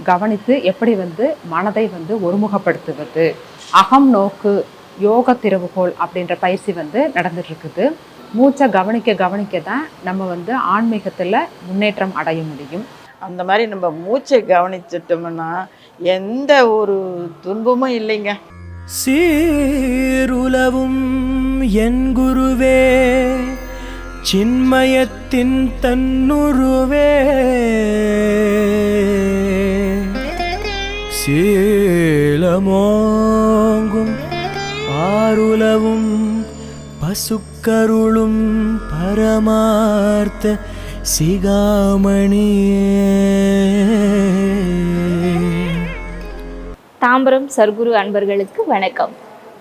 கவனித்து எப்படி மனதை ஒருமுகப்படுத்துவது, அகம் நோக்கு யோக திறவுகோல் அப்படின்ற பயிற்சி நடந்துட்டு இருக்குது. மூச்சை கவனிக்க கவனிக்க தான் நம்ம ஆன்மீகத்தில் முன்னேற்றம் அடைய முடியும். அந்த மாதிரி நம்ம மூச்சை கவனிச்சிட்டோம்னா எந்த ஒரு துன்பமும் இல்லைங்க. சீருலவும் என் குருவே சின்மயத்தின் தன்னுருவே சீலமோங்கும் ஆருலவும் பசுக்கருளும் பரமார்த்த சிகாமணியே. தாம்பரம் சர்க்குரு அன்பர்களுக்கு வணக்கம்.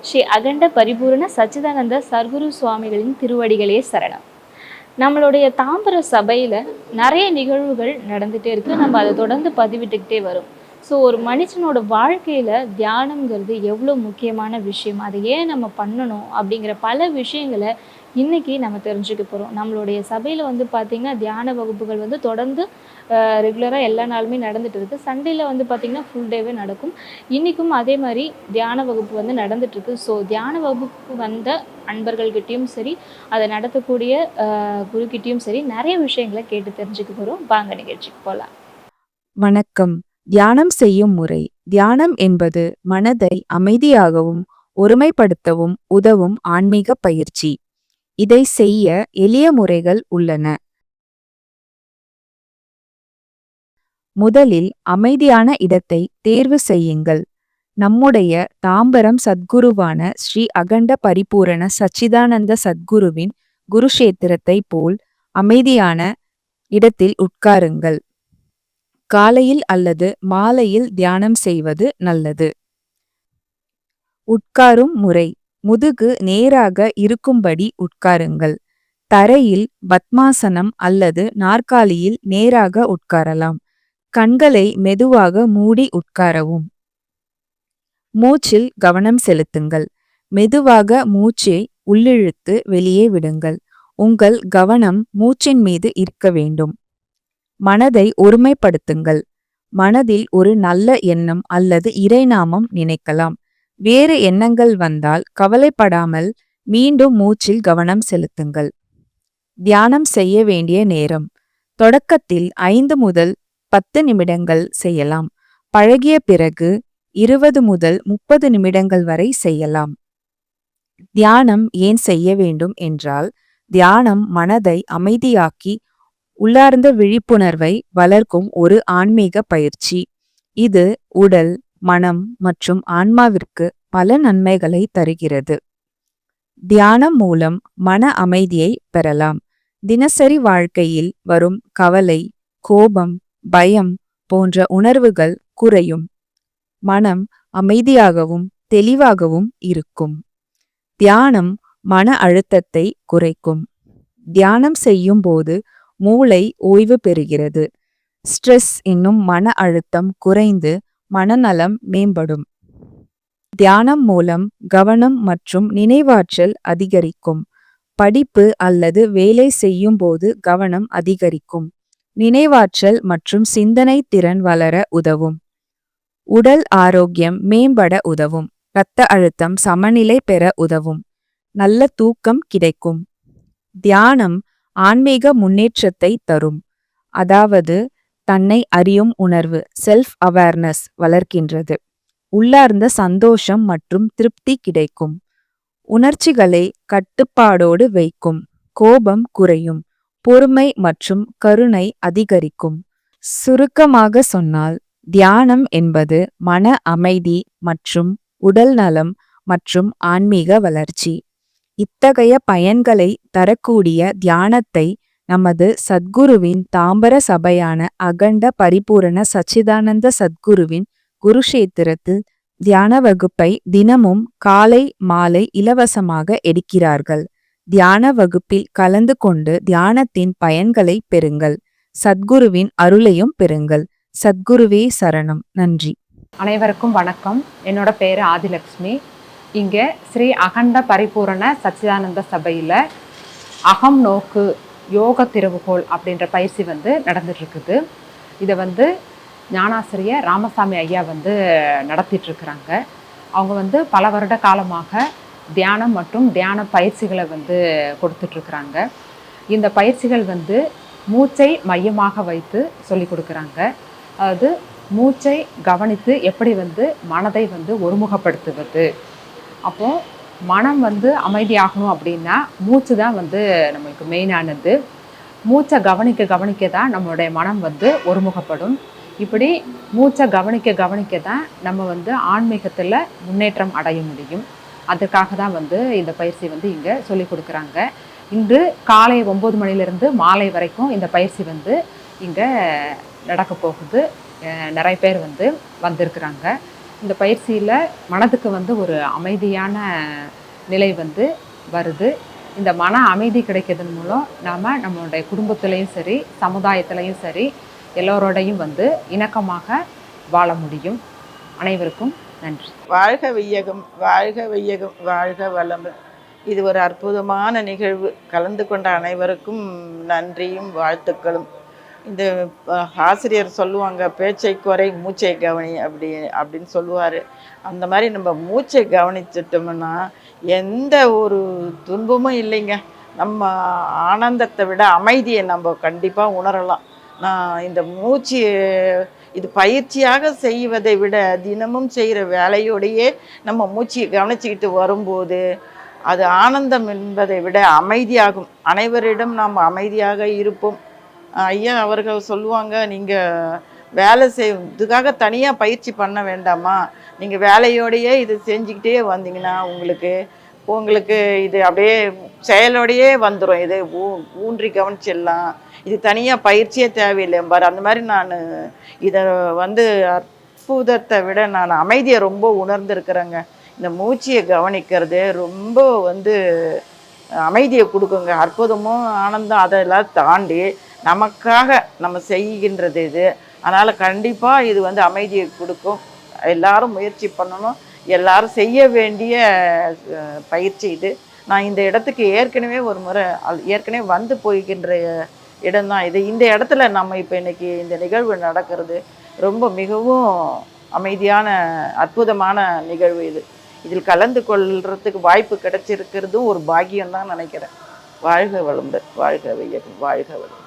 ஸ்ரீ அகண்ட பரிபூரண சச்சிதானந்த சர்க்குரு சுவாமிகளின் திருவடிகளே சரணம். நம்மளுடைய தாம்பர சபையில் நிறைய நிகழ்வுகள் நடந்துகிட்டே இருக்குது. நம்ம அதை தொடர்ந்து பதிவிட்டுக்கிட்டே வரும். ஸோ ஒரு மனுஷனோட வாழ்க்கையில் தியானங்கிறது எவ்வளோ முக்கியமான விஷயம், அதை ஏன் நம்ம பண்ணணும் அப்படிங்கிற பல விஷயங்களை இன்றைக்கி நம்ம தெரிஞ்சுக்க போகிறோம். நம்மளுடைய சபையில் பார்த்திங்கன்னா தியான வகுப்புகள் தொடர்ந்து ரெகுலராக எல்லா நாளுமே நடந்துகிட்டு இருக்குது. சண்டேயில் பார்த்திங்கன்னா ஃபுல் டேவே நடக்கும். இன்றைக்கும் அதே மாதிரி தியான வகுப்பு நடந்துகிட்ருக்கு. ஸோ தியான வகுப்பு வந்த அன்பர்கள்கிட்டையும் சரி, அதை நடத்தக்கூடிய குருக்கிட்டையும் சரி நிறைய விஷயங்களை கேட்டு தெரிஞ்சுக்க போகிறோம். வாங்க நிகழ்ச்சிக்கு போகலாம். வணக்கம். தியானம் செய்யும் முறை. தியானம் என்பது மனதை அமைதியாகவும் ஒருமைப்படுத்தவும் உதவும் ஆன்மீக பயிற்சி. இதை செய்ய எளிய முறைகள் உள்ளன. முதலில் அமைதியான இடத்தை தேர்வு செய்யுங்கள். நம்முடைய தாம்பரம் சத்குருவான ஸ்ரீ அகண்ட பரிபூரண சச்சிதானந்த சத்குருவின் குருஷேத்திரத்தை போல் அமைதியான இடத்தில் உட்காருங்கள். காலையில் அல்லது மாலையில் தியானம் செய்வது நல்லது. உட்காரும் முறை. முதுகு நேராக இருக்கும்படி உட்காருங்கள். தரையில் பத்மாசனம் அல்லது நாற்காலியில் நேராக உட்காரலாம். கண்களை மெதுவாக மூடி உட்காரவும். மூச்சில் கவனம் செலுத்துங்கள். மெதுவாக மூச்சை உள்ளிழுத்து வெளியே விடுங்கள். உங்கள் கவனம் மூச்சின் மீது இருக்க வேண்டும். மனதை ஒருமைப்படுத்துங்கள். மனதில் ஒரு நல்ல எண்ணம் அல்லது இறைநாமம் நினைக்கலாம். வேறு எண்ணங்கள் வந்தால் கவலைப்படாமல் மீண்டும் மூச்சில் கவனம் செலுத்துங்கள். தியானம் செய்ய வேண்டிய நேரம். தொடக்கத்தில் 5 முதல் 10 நிமிடங்கள் செய்யலாம். பழகிய பிறகு 20 முதல் 30 நிமிடங்கள் வரை செய்யலாம். தியானம் ஏன் செய்ய வேண்டும் என்றால், தியானம் மனதை அமைதியாக்கி உள்ளார்ந்த விழிப்புணர்வை வளர்க்கும் ஒரு ஆன்மீக பயிற்சி. இது உடல், மனம் மற்றும் ஆன்மாவிற்கு பல நன்மைகளை தருகிறது. தியானம் மூலம் மன அமைதியை பெறலாம். தினசரி வாழ்க்கையில் வரும் கவலை, கோபம், பயம் போன்ற உணர்வுகள் குறையும். மனம் அமைதியாகவும் தெளிவாகவும் இருக்கும். தியானம் மன அழுத்தத்தை குறைக்கும். தியானம் செய்யும் போது மூளை ஓய்வு பெறுகிறது. ஸ்ட்ரெஸ் என்னும் மன அழுத்தம் குறைந்து மனநலம் மேம்படும். தியானம் மூலம் கவனம் மற்றும் நினைவாற்றல் அதிகரிக்கும். படிப்பு அல்லது வேலை செய்யும் போது கவனம் அதிகரிக்கும். நினைவாற்றல் மற்றும் சிந்தனை திறன் வளர உதவும். உடல் ஆரோக்கியம் மேம்பட உதவும். இரத்த அழுத்தம் சமநிலை பெற உதவும். நல்ல தூக்கம் கிடைக்கும். தியானம் ஆன்மீக முன்னேற்றத்தை தரும். அதாவது தன்னை அறியும் உணர்வு, செல்ஃப் அவேர்னஸ் வளர்க்கின்றது. உள்ளார்ந்த சந்தோஷம் மற்றும் திருப்தி கிடைக்கும். உணர்ச்சிகளை கட்டுப்பாடோடு வைக்கும். கோபம் குறையும். பொறுமை மற்றும் கருணை அதிகரிக்கும். சுருக்கமாக சொன்னால், தியானம் என்பது மன அமைதி மற்றும் உடல் நலம் மற்றும் ஆன்மீக வளர்ச்சி. இத்தகைய பயன்களை தரக்கூடிய தியானத்தை நமது சத்குருவின் தாம்பர சபையான அகண்ட பரிபூரண சச்சிதானந்த சத்குருவின் குருஷேத்திரத்தில் தியான வகுப்பை தினமும் காலை மாலை இலவசமாக எடுக்கிறார்கள். தியான வகுப்பில் கலந்து கொண்டு தியானத்தின் பயன்களை பெறுங்கள். சத்குருவின் அருளையும் பெறுங்கள். சத்குருவே சரணம். நன்றி. அனைவருக்கும் வணக்கம். என்னோட பேர் ஆதிலக்ஷ்மி. இங்கே ஸ்ரீ அகண்ட பரிபூரண சச்சிதானந்த சபையில் அகம் நோக்கு யோக திறவுகோல் அப்படின்ற பயிற்சி நடந்துட்டு இருக்குது. இதை ஞானாசிரியர் ராமசாமி ஐயா வந்து நடத்திட்டுருக்குறாங்க. அவங்க வந்து பல வருட காலமாக தியானம் மற்றும் தியான பயிற்சிகளை வந்து கொடுத்துட்ருக்குறாங்க. இந்த பயிற்சிகள் வந்து மூச்சை மையமாக வைத்து சொல்லி கொடுக்குறாங்க. அதாவது மூச்சை கவனித்து எப்படி வந்து மனதை வந்து ஒருமுகப்படுத்துவது. அப்போது மனம் வந்து அமைதியாகணும் அப்படின்னா மூச்சு தான் வந்து நம்மளுக்கு மெயினானது. மூச்சை கவனிக்க கவனிக்க தான் நம்மளுடைய மனம் வந்து ஒருமுகப்படும். இப்படி மூச்சை கவனிக்க கவனிக்க தான் நம்ம வந்து ஆன்மீகத்தில் முன்னேற்றம் அடைய முடியும். அதுக்காக தான் வந்து இந்த பயிற்சி வந்து இங்கே சொல்லி கொடுக்குறாங்க. இன்று காலை 9 மணிலேருந்து மாலை வரைக்கும் இந்த பயிற்சி வந்து இங்கே நடக்க போகுது. நிறைய பேர் வந்து வந்திருக்கிறாங்க. இந்த பயிற்சியில் மனதுக்கு வந்து ஒரு அமைதியான நிலை வந்து வருது. இந்த மன அமைதி கிடைக்கிறதன் மூலம் நாம் நம்மளுடைய குடும்பத்துலேயும் சரி, சமுதாயத்துலேயும் சரி, எல்லோரோடையும் வந்து இணக்கமாக வாழ முடியும். அனைவருக்கும் நன்றி. வாழ்க வையகம், வாழ்க வையகம், வாழ்க வளமுடன். இது ஒரு அற்புதமான நிகழ்வு. கலந்து கொண்ட அனைவருக்கும் நன்றியும் வாழ்த்துக்களும். இந்த ஆசிரியர் சொல்லுவாங்க, பேச்சை குறை மூச்சை கவனி அப்படின்னு சொல்லுவார். அந்த மாதிரி நம்ம மூச்சை கவனிச்சிட்டோம்னா எந்த ஒரு துன்பமும் இல்லைங்க. நம்ம ஆனந்தத்தை விட அமைதியை நம்ம கண்டிப்பாக உணரலாம். நான் இந்த மூச்சு இது பயிற்சியாக செய்வதை விட தினமும் செய்கிற வேலையோடையே நம்ம மூச்சியை கவனிச்சுக்கிட்டு வரும்போது அது ஆனந்தம் என்பதை விட அமைதியாகும். அனைவரிடம் நாம் அமைதியாக இருப்போம். ஐயா அவர்கள் சொல்லுவாங்க, நீங்கள் வேலை இதுக்காக தனியாக பயிற்சி பண்ண வேண்டாமா, நீங்கள் வேலையோடையே இது செஞ்சுக்கிட்டே வந்தீங்கன்னா உங்களுக்கு இது அப்படியே செயலோடையே வந்துடும். இது ஊன்றி கவனிச்சிடலாம், இது தனியாக பயிற்சியே தேவையில்லை பாரு. அந்த மாதிரி நான் இதை வந்து அற்புதத்தை விட நான் அமைதியை ரொம்ப உணர்ந்துருக்குறேங்க. இந்த மூச்சியை கவனிக்கிறது ரொம்ப வந்து அமைதியை கொடுக்குங்க. அற்புதமும் ஆனந்தம் அதெல்லாம் தாண்டி நமக்காக நம்ம செய்கின்றது இது. அதனால் கண்டிப்பாக இது வந்து அமைதியை கொடுக்கும். எல்லாரும் முயற்சி பண்ணணும். எல்லாரும் செய்ய வேண்டிய பயிற்சி இது. நான் இந்த இடத்துக்கு ஏற்கனவே ஒரு முறை ஏற்கனவே வந்து போய்கின்ற இடம்தான் இது. இந்த இடத்துல நம்ம இப்போ இன்றைக்கி இந்த நிகழ்வு நடக்கிறது ரொம்ப மிகவும் அமைதியான அற்புதமான நிகழ்வு இது. இதில் கலந்து கொள்றதுக்கு வாய்ப்பு கிடைச்சிருக்கிறதும் ஒரு பாக்கியம் தான் நினைக்கிறேன். வாழ்க வளமுடன், வாழ்க வையகம், வாழ்க வளமுடன்.